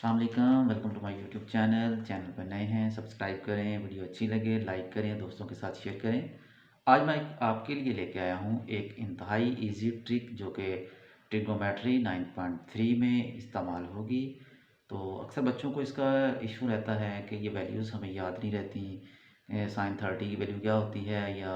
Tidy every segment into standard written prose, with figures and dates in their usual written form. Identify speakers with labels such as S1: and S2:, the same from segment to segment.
S1: अस्सलाम वालेकुम, welcome to my YouTube channel पर नए हैं सब्सक्राइब करें, वीडियो अच्छी लगे लाइक करें, दोस्तों के साथ शेयर करें। आज मैं आपके लिए लेके आया हूँ एक इंतहाई इजी ट्रिक जो कि ट्रिग्नोमेट्री 9.3 में इस्तेमाल होगी। तो अक्सर बच्चों को इसका इशू रहता है कि ये वैल्यूज़ हमें याद नहीं रहती। साइन 30 की वैल्यू क्या होती है या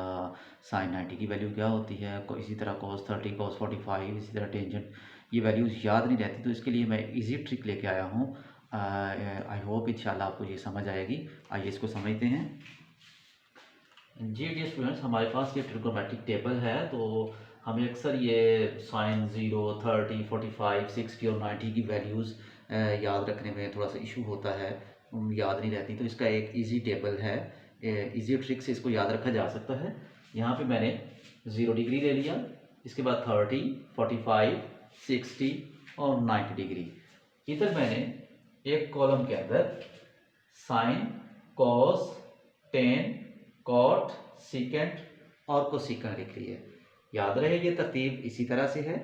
S1: साइन 90 की वैल्यू क्या होती है, इसी तरह cos 30 cos 45, इसी तरह टेंजेंट, ये वैल्यूज़ याद नहीं रहती। तो इसके लिए मैं इजी ट्रिक लेके आया हूँ। आई होप इंशाल्लाह आपको ये समझ आएगी। आइए इसको समझते हैं। जी डियर स्टूडेंट्स, हमारे पास ये ट्रिग्नोमेट्रिक टेबल है। तो हमें अक्सर ये साइन 0, 30, 45, 60 और 90 की वैल्यूज़ याद रखने में थोड़ा सा इशू होता है, याद नहीं रहती। तो इसका एक इजी टेबल है, इजी ट्रिक से इसको याद रखा जा सकता है। यहाँ पे मैंने 0 डिग्री ले लिया, इसके बाद 30, 45, 60 और 90 डिग्री। इधर मैंने एक कॉलम के अंदर sine, cos, tan, cot, secant और कोसिकेंट लिख ली है। याद रहे ये तरतीब इसी तरह से है,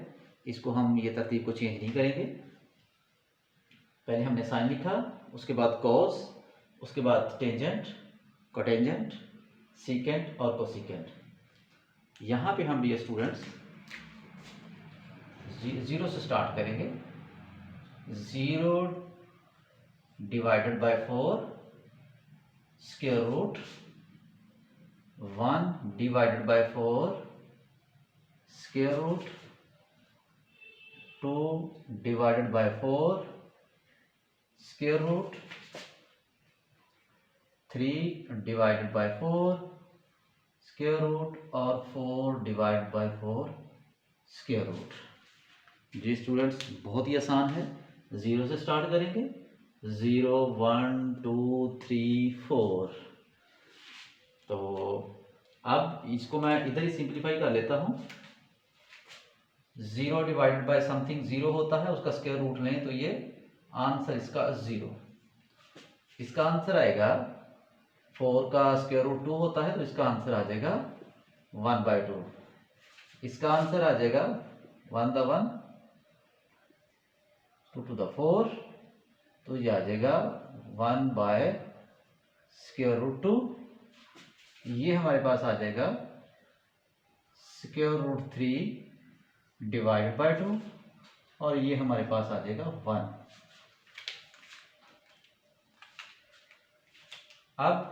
S1: इसको हम ये तरतीब को चेंज नहीं करेंगे। पहले हमने साइन लिखा, उसके बाद कॉस, उसके बाद टेंजेंट, कोटेंजेंट, सीकेंट और कोसिकेंट। यहाँ पे हम ये स्टूडेंट्स 0 से स्टार्ट करेंगे। 0 divided by 4 square root, 1 divided by 4 square root, 2 divided by 4 square root, 3 divided by 4 square root और 4 डिवाइडेड बाय 4 स्क्वायर रूट। जी स्टूडेंट्स, बहुत ही आसान है। 0 से स्टार्ट करेंगे। 0, 1, 2, 3, 4। तो अब इसको मैं इधर ही सिंप्लीफाई कर लेता हूँ। 0 डिवाइडेड बाय समथिंग 0 होता है, उसका स्क्वायर रूट लें तो ये आंसर इसका 0। इसका आंसर आएगा 4 का स्क्वायर रूट 2 होता है, तो इसका आंसर आ जाएगा 1/2। इसका आंसर आ जाएगा 1 द 1, 2 to the 4, तो ये आ जाएगा 1 बाय स्क्वायर रूट 2। ये हमारे पास आ जाएगा स्क्वायर रूट 3 डिवाइडेड बाय 2 और ये हमारे पास आ जाएगा 1। अब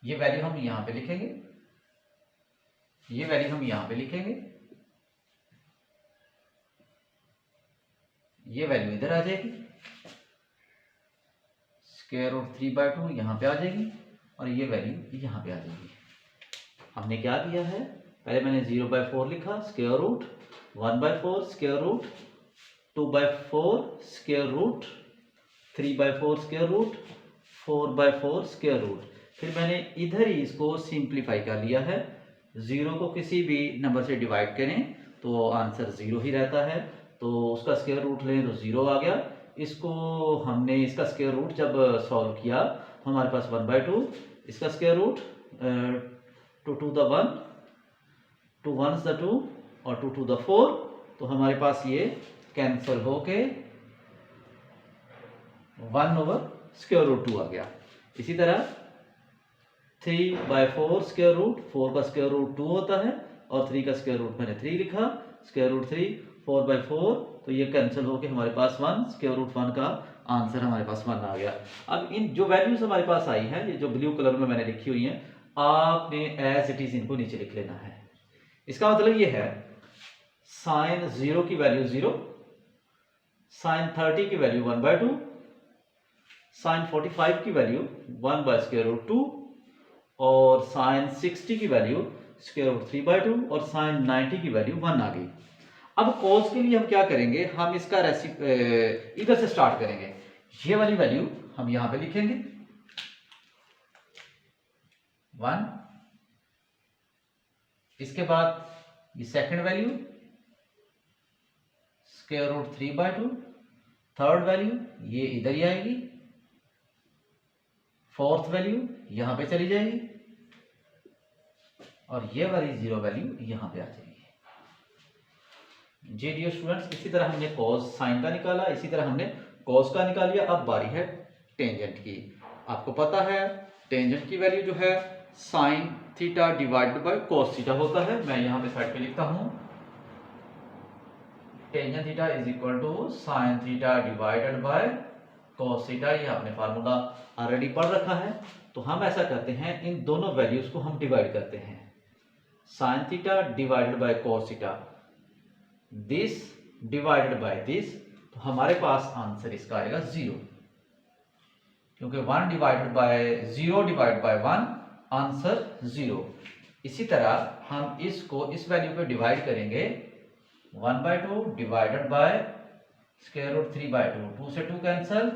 S1: ये वैल्यू हम यहां पे लिखेंगे, ये वैल्यू हम यहां पे लिखेंगे, ये वैल्यू इधर आ जाएगी, स्क्वायर रूट 3/2 यहां पे आ जाएगी और ये वैल्यू यहां पे आ जाएगी। हमने क्या किया है, पहले मैंने 0/4 लिखा, square root 1/4 square root, 2/4 square root, 3/4 square root, 4/4 square root. फिर मैंने इधर ही इसको सिंप्लीफाई कर लिया है। 0 को किसी भी नंबर से डिवाइड करें तो आंसर 0 ही रहता है, तो उसका स्क्वायर रूट लें तो 0 आ गया। इसको हमने इसका स्क्वायर रूट जब सॉल्व किया तो हमारे पास 1/2, इसका square root 2 to the 1, 2 1s the 2 और 2 to the 4, तो हमारे पास ये कैंसिल होके 1/√2 आ गया। इसी तरह 3/4 स्क्वायर रूट, 4 का स्क्वायर रूट 2 होता है और 3 का स्क्वायर रूट मैंने 3 लिखा, स्क्वायर रूट 3 4/4, तो ये कैंसिल होके हमारे पास 1, स्क्वायर रूट 1 का आंसर हमारे पास 1 आ गया। अब इन जो वैल्यूज हमारे पास आई है, ये जो ब्लू कलर में मैंने लिखी हुई है, आपने एज इट इज इनको नीचे लिख लेना है। इसका मतलब ये है साइन 0 की वैल्यू 0, साइन 30 की वैल्यू 1/2, साइन 45 की वैल्यू 1/√2 और साइन 60 की वैल्यू स्क्वायर रूट 3/2 और साइन 90 की वैल्यू 1 आ गई। अब कॉस के लिए हम क्या करेंगे, हम इसका इधर से स्टार्ट करेंगे। ये वाली वैल्यू हम यहां पे लिखेंगे 1, इसके बाद ये second value square root 3/2, third value ये इधर ही आएगी, फोर्थ वैल्यू यहां पे चली जाएगी और ये वाली 0 वैल्यू यहां पे आ जाएगी। जी डियर स्टूडेंट्स, इसी तरह हमने कॉस साइन का निकाला, इसी तरह हमने कॉस का निकाल लिया, अब बारी है टेंजेंट की। आपको पता है टेंजेंट की वैल्यू जो है sine theta divided by cos theta होता है। मैं यहाँ पे साइड पे लिखता हूँ, tangent theta is equal to sine theta divided by cos theta. ये आपने फार्मूला ऑलरेडी पढ़ रखा है। तो हम ऐसा करते हैं, इन दोनों वैल्यूज को हम डिवाइड करते हैं, sign theta divided by cos theta, this divided by this, तो हमारे पास आंसर इसका आएगा 0, क्योंकि 1 divided bye 0 divide by 1 answer 0। इसी तरह हम इसको इस वैल्यू पे डिवाइड करेंगे, 1/2 डिवाइडेड बाय स्क्वायर रूट 3/2, 2 से 2 कैंसल,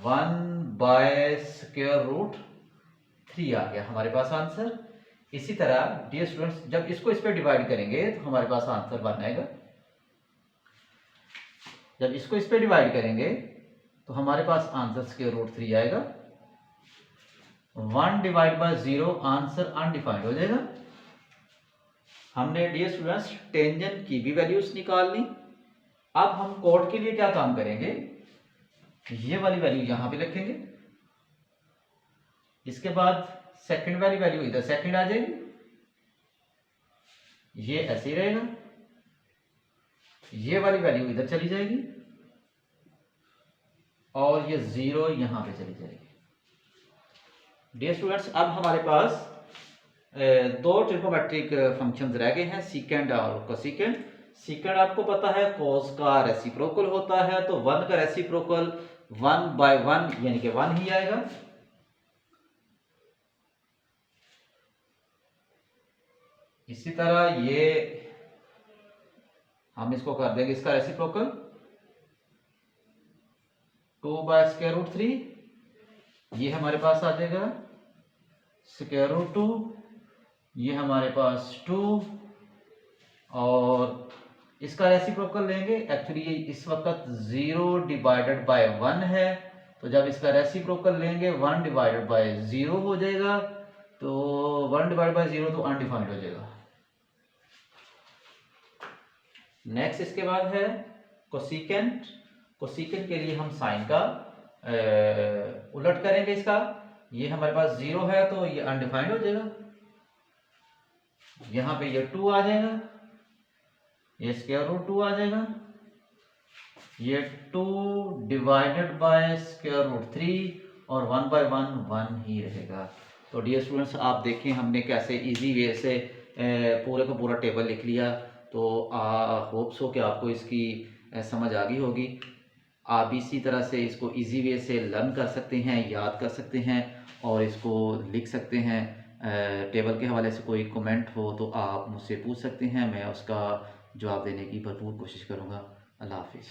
S1: 1/√3 आ गया हमारे पास आंसर। इसी तरह डियर स्टूडेंट्स, जब इसको इस पे डिवाइड करेंगे तो हमारे पास आंसर 1 आएगा। जब इसको इस पे डिवाइड करेंगे तो हमारे पास आंसर √3 आएगा। 1 डिवाइड बाय 0 आंसर अनडिफाइंड हो जाएगा। हमने डियर स्टूडेंट्स टेंजेंट की भी वैल्यूज निकाल ली। अब हम कोड के लिए क्या काम करेंगे, ये वाली वैल्यू यहां पे लिखेंगे, इसके बाद सेकंड वाली वैल्यू इधर सेकंड आ जाएगी, ये ऐसे ही रहेगा, ये वाली वैल्यू इधर चली जाएगी और ये 0 यहां पे चली जाएगी। डियर स्टूडेंट्स, अब हमारे पास दो ट्रिग्नोमेट्रिक फंक्शंस रह गए हैं, सीकेंड और कोसेकेंड। सीकेंड आपको पता है कॉस का रेसिप्रोकल होता है, तो 1 का रेसिप्रोकल 1/1 यानी कि 1 ही आएगा। इसी तरह ये हम इसको कर देंगे इसका रेसिप्रोकल 2/√3, ये हमारे पास आ जाएगा √2, ये हमारे पास 2, और इसका रेसिप्रोकल लेंगे। एक्चुअली ये इस वक्त 0 डिवाइडेड बाय 1 है, तो जब इसका रेसिप्रोकल लेंगे 1 डिवाइडेड बाय 0 हो जाएगा, तो 1 डिवाइडेड बाय 0 तो अनडिफाइंड हो जाएगा। नेक्स्ट इसके बाद है कोसेकेंट। कोसेकेंट के लिए हम साइन का उलट करेंगे इसका, ये हमारे पास 0 है तो ये अनडिफाइंड हो जाएगा, यहां पे ये 2 आ जाएगा, ये √2 आ जाएगा, ये 2 डिवाइडेड बाय √3 और 1/1 1 ही रहेगा। तो डियर स्टूडेंट्स, आप देखें हमने कैसे इजी वे से पूरे का पूरा टेबल लिख लिया। तो होप सो कि आपको इसकी समझ आ गई होगी। आप इसी तरह से इसको इजी वे से लर्न कर सकते हैं, याद कर सकते हैं और इसको लिख सकते हैं। टेबल के हवाले से कोई कमेंट हो तो आप मुझसे पूछ सकते हैं, मैं उसका जवाब देने की भरपूर कोशिश करूँगा। अल्लाह हाफिज़।